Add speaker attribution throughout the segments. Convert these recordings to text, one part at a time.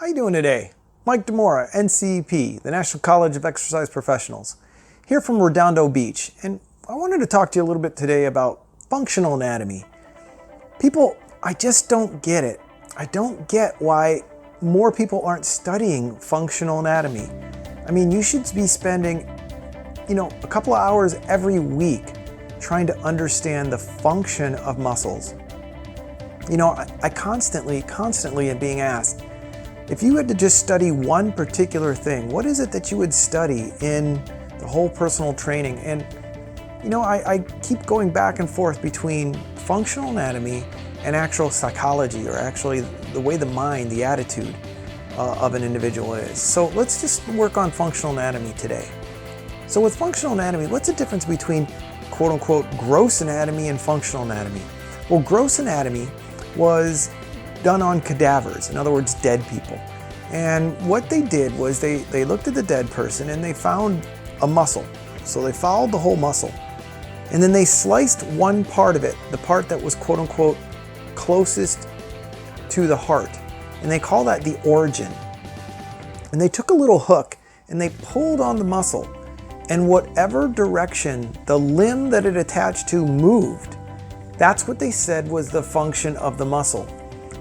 Speaker 1: How you doing today? Mike DeMora, NCEP, the National College of Exercise Professionals, here from Redondo Beach, and I wanted to talk to you a little bit today about functional anatomy. People, I just don't get it. I don't get why more people aren't studying functional anatomy. I mean, you should be spending, a couple of hours every week trying to understand the function of muscles. I constantly am being asked, if you had to just study one particular thing, what is it that you would study in the whole personal training? And, I keep going back and forth between functional anatomy and actual psychology, or actually the way the mind, the attitude of an individual is. So let's just work on functional anatomy today. So with functional anatomy, what's the difference between quote unquote gross anatomy and functional anatomy? Well, gross anatomy was done on cadavers, in other words, dead people. And what they did was they looked at the dead person and they found a muscle. So they followed the whole muscle. And then they sliced one part of it, the part that was quote unquote closest to the heart. And they call that the origin. And they took a little hook and they pulled on the muscle. And whatever direction the limb that it attached to moved, that's what they said was the function of the muscle.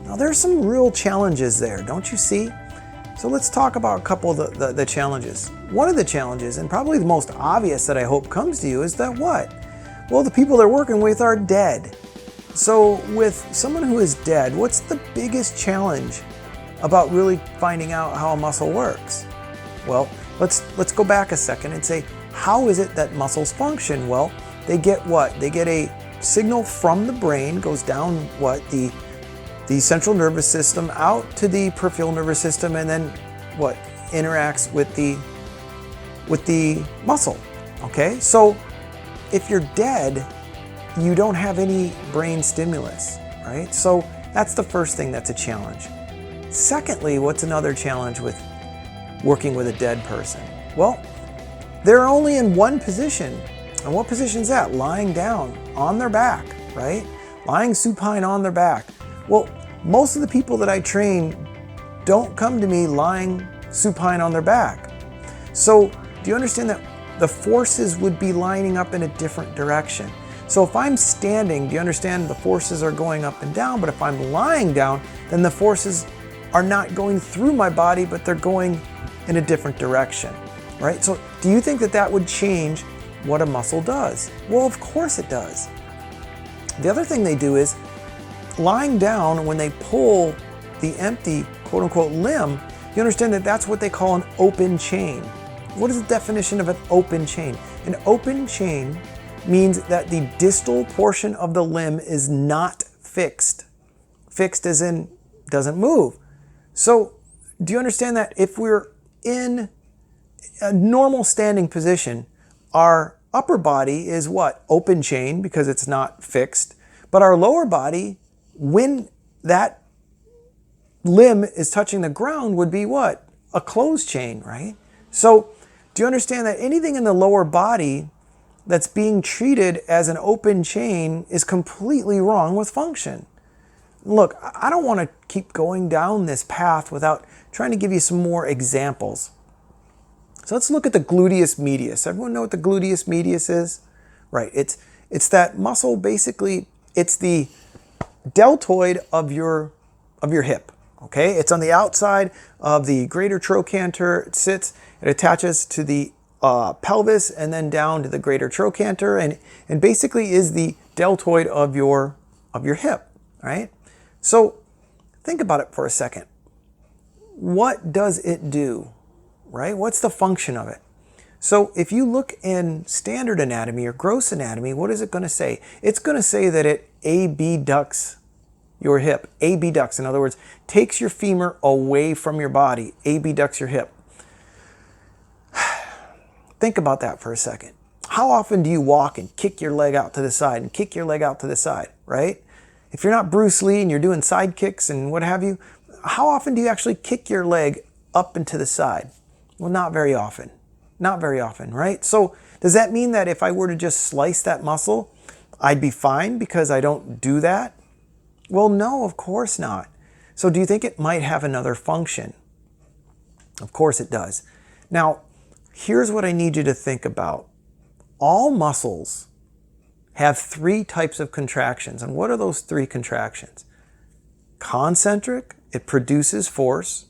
Speaker 1: Now there's some real challenges there, don't you see? So let's talk about a couple of the challenges. One of the challenges, and probably the most obvious that I hope comes to you, is that what? Well, the people they're working with are dead. So with someone who is dead, what's the biggest challenge about really finding out how a muscle works? Well, let's go back a second and say, how is it that muscles function? Well, they get what? They get a signal from the brain, goes down the central nervous system out to the peripheral nervous system, and then interacts with the muscle. Okay, so if you're dead, you don't have any brain stimulus, right? So that's the first thing that's a challenge. Secondly, what's another challenge with working with a dead person? Well, they're only in one position. And what position is that? Lying down on their back, right? Lying supine on their back. Well, most of the people that I train don't come to me lying supine on their back. So do you understand that the forces would be lining up in a different direction? So if I'm standing, do you understand the forces are going up and down? But if I'm lying down, then the forces are not going through my body, but they're going in a different direction, right? So do you think that that would change what a muscle does? Well, of course it does. The other thing they do is, lying down, when they pull the empty quote unquote limb, you understand that that's what they call an open chain. What is the definition of an open chain? An open chain means that the distal portion of the limb is not fixed. Fixed as in doesn't move. So do you understand that if we're in a normal standing position, our upper body is what? Open chain, because it's not fixed. But our lower body, when that limb is touching the ground, would be what? A closed chain, right? So do you understand that anything in the lower body that's being treated as an open chain is completely wrong with function? Look, I don't want to keep going down this path without trying to give you some more examples. So let's look at the gluteus medius. Everyone know what the gluteus medius is? Right, it's that muscle, basically, it's the deltoid of your hip, okay? It's on the outside of the greater trochanter. It attaches to the pelvis and then down to the greater trochanter, and basically is the deltoid of your hip, right? So think about it for a second. What does it do, right? What's the function of it? So if you look in standard anatomy or gross anatomy, what is it going to say? It's going to say that it abducts your hip. Abducts, in other words, takes your femur away from your body. Abducts your hip. Think about that for a second. How often do you walk and kick your leg out to the side and kick your leg out to the side, right? If you're not Bruce Lee and you're doing side kicks and what have you, how often do you actually kick your leg up and to the side? Well, not very often. Not very often, right? So does that mean that if I were to just slice that muscle, I'd be fine because I don't do that? Well, no, of course not. So do you think it might have another function? Of course it does. Now, here's what I need you to think about. All muscles have three types of contractions. And what are those three contractions? Concentric, it produces force.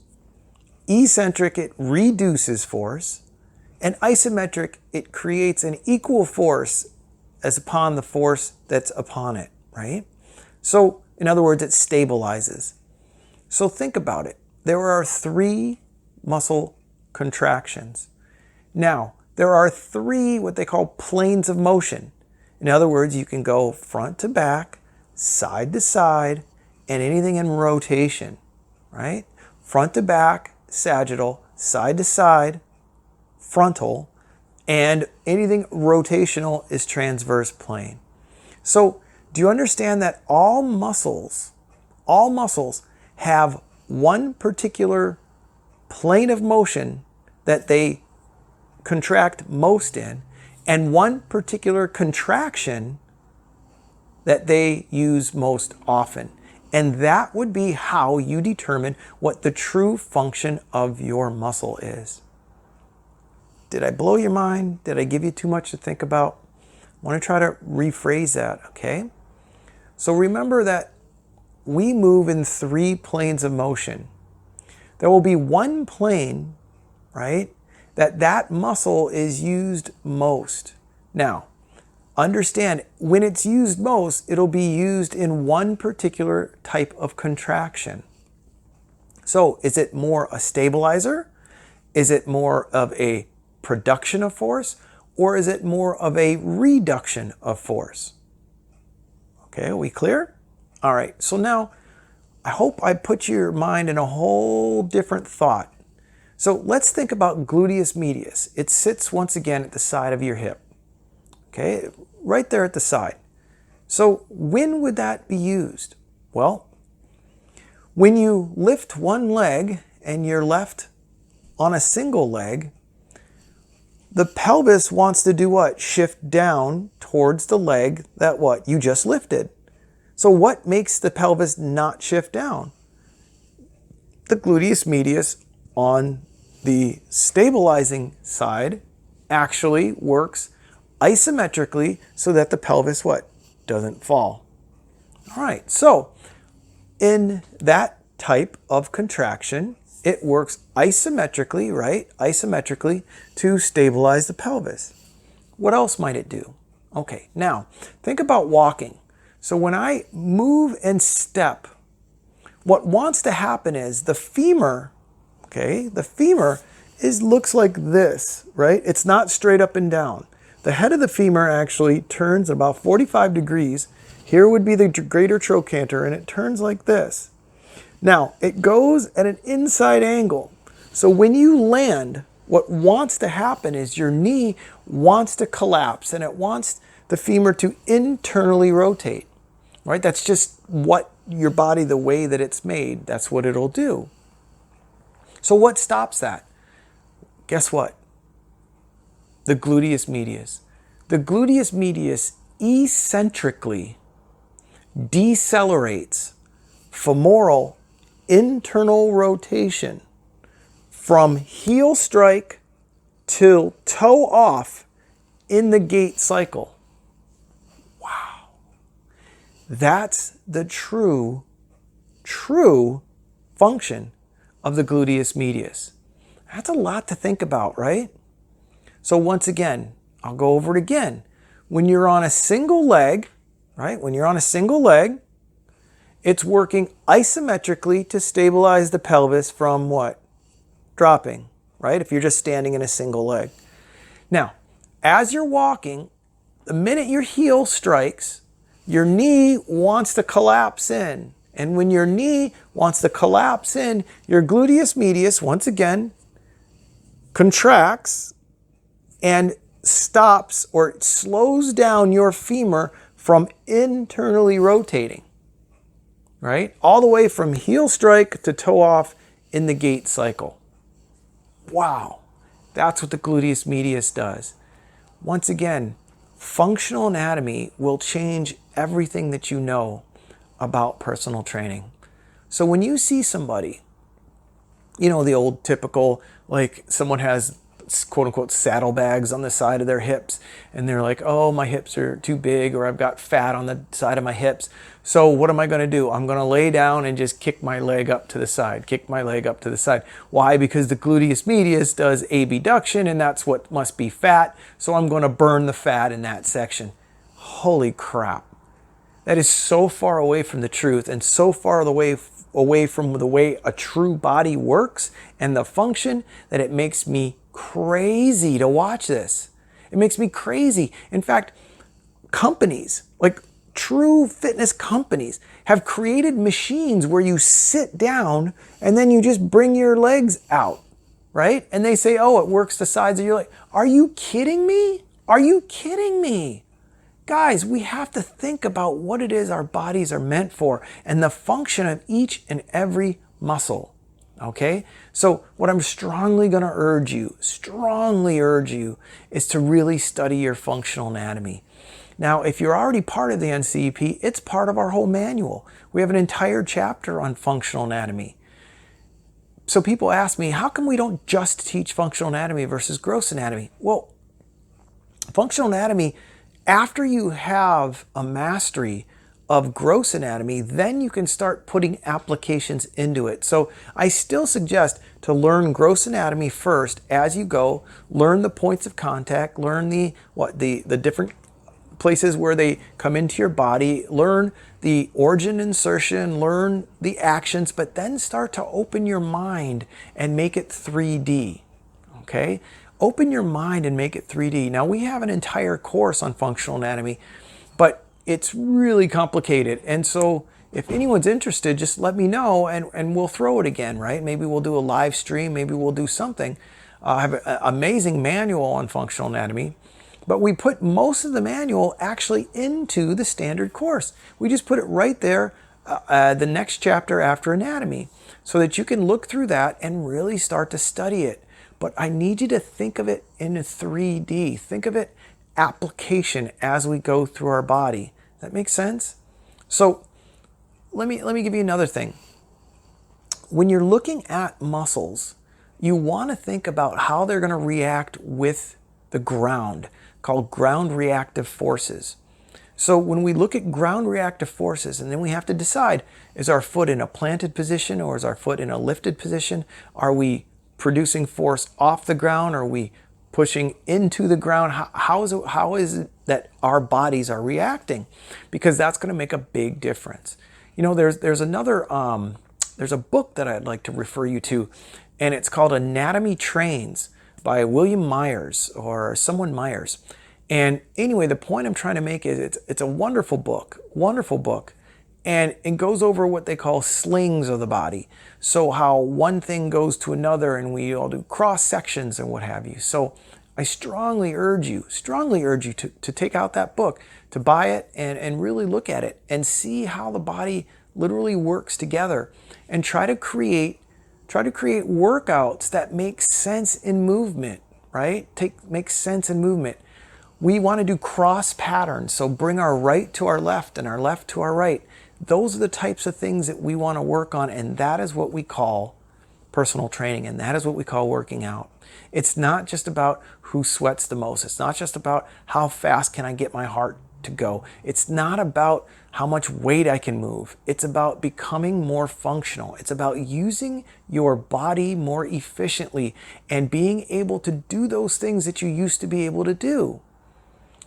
Speaker 1: Eccentric, it reduces force. And isometric, it creates an equal force as upon the force that's upon it, right? So, in other words, it stabilizes. So think about it. There are three muscle contractions. Now, there are three what they call planes of motion. In other words, you can go front to back, side to side, and anything in rotation, right? Front to back, sagittal, side to side, frontal, and anything rotational is transverse plane. So, do you understand that all muscles have one particular plane of motion that they contract most in, and one particular contraction that they use most often. And that would be how you determine what the true function of your muscle is. Did I blow your mind? Did I give you too much to think about? I want to try to rephrase that, okay? So remember that we move in three planes of motion. There will be one plane, right, that muscle is used most. Now, understand, when it's used most, it'll be used in one particular type of contraction. So, is it more a stabilizer? Is it more of a production of force? Or is it more of a reduction of force? Okay, are we clear? All right, so now I hope I put your mind in a whole different thought. So let's think about gluteus medius. It sits once again at the side of your hip. Okay, right there at the side. So when would that be used? Well, when you lift one leg and you're left on a single leg, the pelvis wants to do what? Shift down towards the leg that what? You just lifted. So what makes the pelvis not shift down? The gluteus medius on the stabilizing side actually works isometrically so that the pelvis what? Doesn't fall. All right, so in that type of contraction, it works isometrically, right? Isometrically to stabilize the pelvis. What else might it do? Okay, now think about walking. So when I move and step, what wants to happen is the femur, okay, the femur looks like this, right? It's not straight up and down. The head of the femur actually turns about 45 degrees. Here would be the greater trochanter, and it turns like this. Now, it goes at an inside angle. So when you land, what wants to happen is your knee wants to collapse, and it wants the femur to internally rotate, right? That's just what your body, the way that it's made, that's what it'll do. So what stops that? Guess what? The gluteus medius. The gluteus medius eccentrically decelerates femoral internal rotation from heel strike till toe off in the gait cycle. Wow. That's the true function of the gluteus medius. That's a lot to think about, right? So once again, I'll go over it again. When you're on a single leg, right? When you're on a single leg, it's working isometrically to stabilize the pelvis from what? Dropping, right? If you're just standing in a single leg. Now, as you're walking, the minute your heel strikes, your knee wants to collapse in. And when your knee wants to collapse in, your gluteus medius, once again, contracts and stops or slows down your femur from internally rotating, right? All the way from heel strike to toe off in the gait cycle. Wow, that's what the gluteus medius does. Once again, functional anatomy will change everything that you know about personal training. So when you see somebody The old typical, like someone has quote unquote saddlebags on the side of their hips and they're like, oh, my hips are too big, or I've got fat on the side of my hips. So what am I going to do? I'm going to lay down and just kick my leg up to the side, kick my leg up to the side. Why? Because the gluteus medius does abduction and that's what must be fat. So I'm going to burn the fat in that section. Holy crap. That is so far away from the truth and so far away from the way a true body works and the function that it makes me crazy to watch this. It makes me crazy. In fact, companies, like true fitness companies, have created machines where you sit down and then you just bring your legs out, right? And they say, oh, it works the sides of your leg. Are you kidding me? Are you kidding me? Guys, we have to think about what it is our bodies are meant for and the function of each and every muscle. Okay? So what I'm strongly going to urge you, is to really study your functional anatomy. Now, if you're already part of the NCEP, it's part of our whole manual. We have an entire chapter on functional anatomy. So people ask me, how come we don't just teach functional anatomy versus gross anatomy? Well, functional anatomy, after you have a mastery of gross anatomy, then you can start putting applications into it. So I still suggest to learn gross anatomy first as you go, learn the points of contact, learn the different places where they come into your body, learn the origin insertion, learn the actions, but then start to open your mind and make it 3D, okay? Open your mind and make it 3D. Now we have an entire course on functional anatomy, but it's really complicated. And so if anyone's interested, just let me know and we'll throw it again, right? Maybe we'll do a live stream, maybe we'll do something. I have an amazing manual on functional anatomy, but we put most of the manual actually into the standard course. We just put it right there, the next chapter after anatomy, so that you can look through that and really start to study it. But I need you to think of it in 3D. Think of it application as we go through our body. That makes sense? So let me give you another thing. When you're looking at muscles, you want to think about how they're going to react with the ground, called ground reactive forces. So when we look at ground reactive forces, and then we have to decide, is our foot in a planted position or is our foot in a lifted position? Are we producing force off the ground? Are we pushing into the ground? How is it that our bodies are reacting? Because that's going to make a big difference. There's a book that I'd like to refer you to, and it's called Anatomy Trains by William Myers or someone Myers. And anyway, the point I'm trying to make is it's a wonderful book, and it goes over what they call slings of the body. So how one thing goes to another, and we all do cross sections and what have you. So I strongly urge you to take out that book, to buy it and really look at it and see how the body literally works together, and try to create workouts that make sense in movement, right? Make sense in movement. We want to do cross patterns. So bring our right to our left and our left to our right. Those are the types of things that we want to work on, and that is what we call personal training, and that is what we call working out. It's not just about who sweats the most. It's not just about how fast can I get my heart to go. It's not about how much weight I can move. It's about becoming more functional. It's about using your body more efficiently and being able to do those things that you used to be able to do.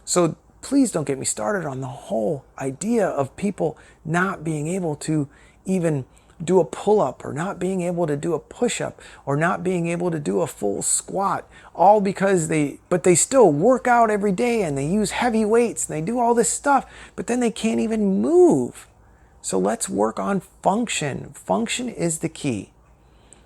Speaker 1: So please don't get me started on the whole idea of people not being able to even do a pull-up, or not being able to do a push-up, or not being able to do a full squat, all because they still work out every day and they use heavy weights and they do all this stuff, but then they can't even move. So let's work on function. Function is the key.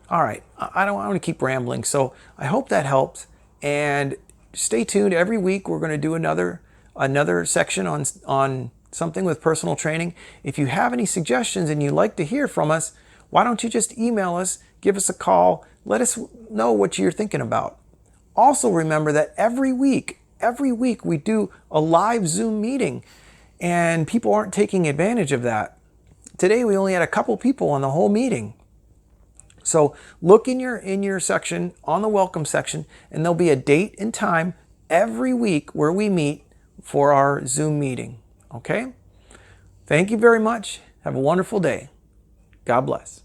Speaker 1: All right, I don't want to keep rambling, so I hope that helps, and stay tuned. Every week we're going to do another section on something with personal training. If you have any suggestions and you'd like to hear from us, why don't you just email us, give us a call, let us know what you're thinking about. Also remember that every week we do a live Zoom meeting, and people aren't taking advantage of that. Today we only had a couple people on the whole meeting. So look in your section, on the welcome section, and there'll be a date and time every week where we meet for our Zoom meeting. Okay? Thank you very much. Have a wonderful day. God bless.